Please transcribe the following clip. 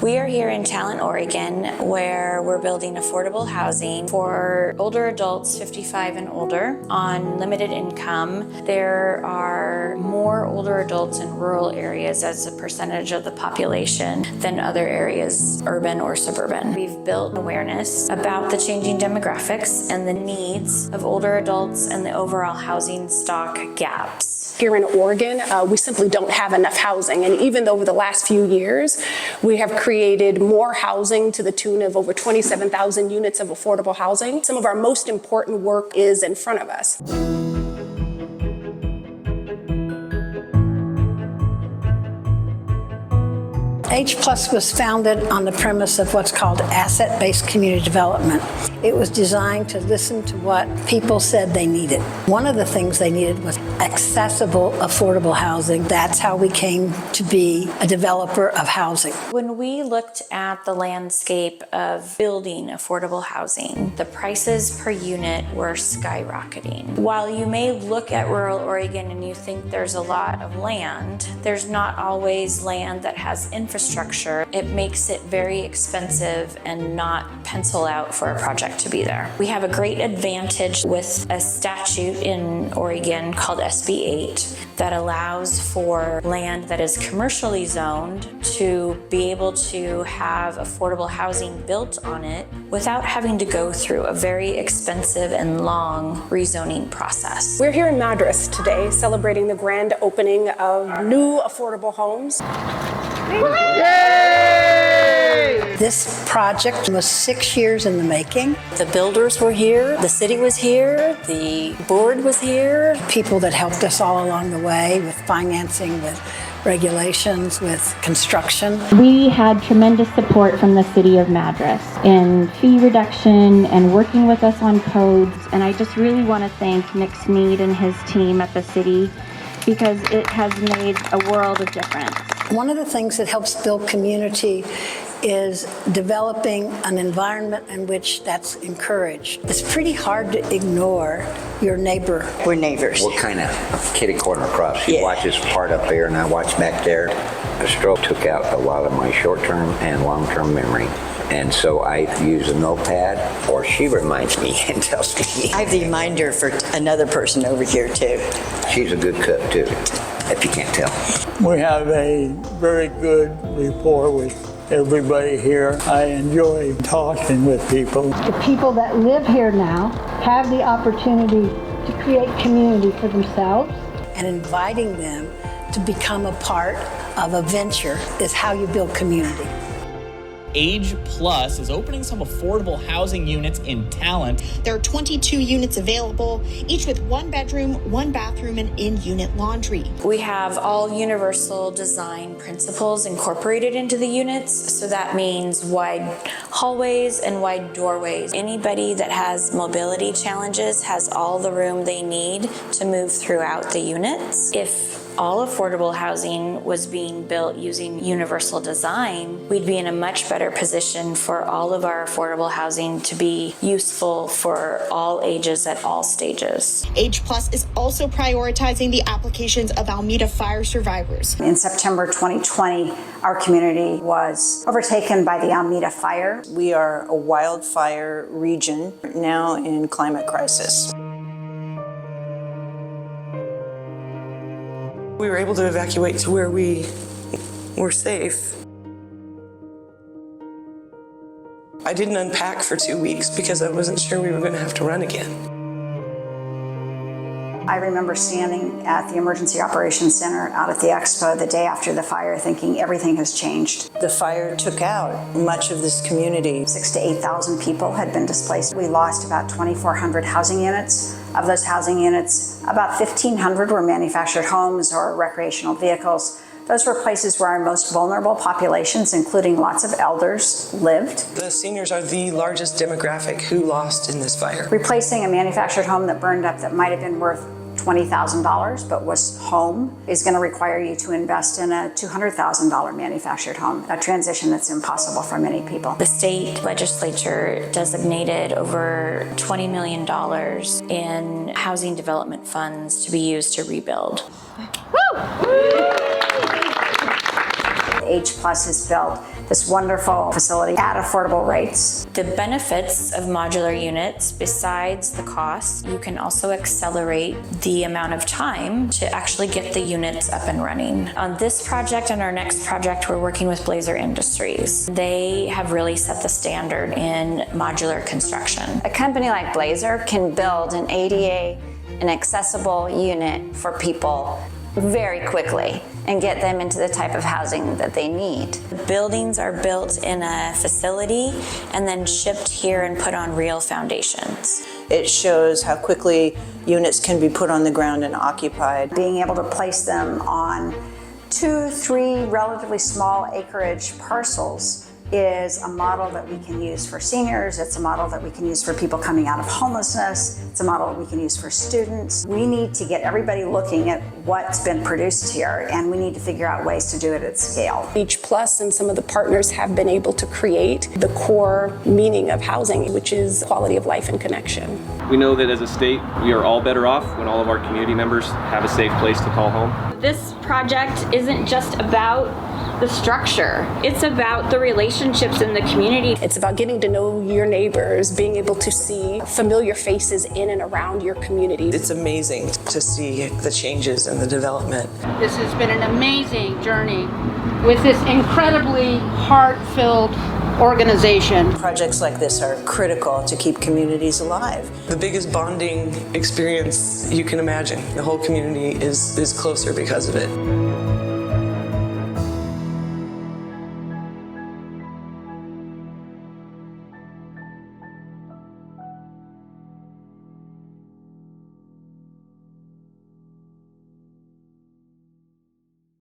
We are here in Talent, Oregon, where we're building affordable housing for older adults 55 and older on limited income. There are more older adults in rural areas as a percentage of the population than other areas, urban or suburban. We've built awareness about the changing demographics and the needs of older adults and the overall housing stock gaps. Here in Oregon, we simply don't have enough housing. And even though over the last few years, we have created more housing to the tune of over 27,000 units of affordable housing, some of our most important work is in front of us. H+ was founded on the premise of what's called asset-based community development. It was designed to listen to what people said they needed. One of the things they needed was accessible, affordable housing. That's how we came to be a developer of housing. When we looked at the landscape of building affordable housing, the prices per unit were skyrocketing. While you may look at rural Oregon and you think there's a lot of land, there's not always land that has infrastructure. It makes it very expensive and not pencil out for a project to be there. We have a great advantage with a statute in Oregon called SB 8 that allows for land that is commercially zoned to be able to have affordable housing built on it without having to go through a very expensive and long rezoning process. We're here in Madras today celebrating the grand opening of new affordable homes. Yay! This project was 6 years in the making. The builders were here, the city was here, the board was here. People that helped us all along the way with financing, with regulations, with construction. We had tremendous support from the city of Madras in fee reduction and working with us on codes. And I just really want to thank Nick Sneed and his team at the city because it has made a world of difference. One of the things that helps build community is developing an environment in which that's encouraged. It's pretty hard to ignore your neighbor. We're neighbors. We're kind of kitty corner across. She watches part up there and I watch back there. A stroke took out a lot of my short-term and long-term memory. And so I use a notepad, or she reminds me and tells me. I have the reminder for another person over here too. She's a good cook too, if you can't tell. We have a very good rapport with everybody here. I enjoy talking with people. The people that live here now have the opportunity to create community for themselves. And inviting them to become a part of a venture is how you build community. H+ is opening some affordable housing units in Talent. There are 22 units available, each with 1 bedroom, 1 bathroom, and in-unit laundry. We have all universal design principles incorporated into the units, so that means wide hallways and wide doorways. Anybody that has mobility challenges has all the room they need to move throughout the units. If all affordable housing was being built using universal design, we'd be in a much better position for all of our affordable housing to be useful for all ages at all stages. H+ is also prioritizing the applications of Alameda fire survivors. In September 2020, our community was overtaken by the Alameda fire. We are a wildfire region now in climate crisis. We were able to evacuate to where we were safe. I didn't unpack for 2 weeks because I wasn't sure we were going to have to run again. I remember standing at the Emergency Operations Center out at the expo the day after the fire thinking everything has changed. The fire took out much of this community. 6,000 to 8,000 people had been displaced. We lost about 2,400 housing units. Of those housing units, about 1,500 were manufactured homes or recreational vehicles. Those were places where our most vulnerable populations, including lots of elders, lived. The seniors are the largest demographic who lost in this fire. Replacing a manufactured home that burned up that might have been worth $20,000 but was home is going to require you to invest in a $200,000 manufactured home, a transition that's impossible for many people. The state legislature designated over $20 million in housing development funds to be used to rebuild. Age Plus has built this wonderful facility at affordable rates. The benefits of modular units, besides the cost, you can also accelerate the amount of time to actually get the units up and running. On this project and our next project, we're working with Blazer Industries. They have really set the standard in modular construction. A company like Blazer can build an ADA, an accessible unit for people very quickly and get them into the type of housing that they need. Buildings are built in a facility and then shipped here and put on real foundations. It shows how quickly units can be put on the ground and occupied. Being able to place them on 2, 3 relatively small acreage parcels is a model that we can use for seniors. It's a model that we can use for people coming out of homelessness. It's a model we can use for students. We need to get everybody looking at what's been produced here, and we need to figure out ways to do it at scale. Age Plus and some of the partners have been able to create the core meaning of housing, which is quality of life and connection. We know that as a state, we are all better off when all of our community members have a safe place to call home. This project isn't just about the structure. It's about the relationships in the community. It's about getting to know your neighbors, being able to see familiar faces in and around your community. It's amazing to see the changes and the development. This has been an amazing journey with this incredibly heart-filled organization. Projects like this are critical to keep communities alive. The biggest bonding experience you can imagine. The whole community is closer because of it.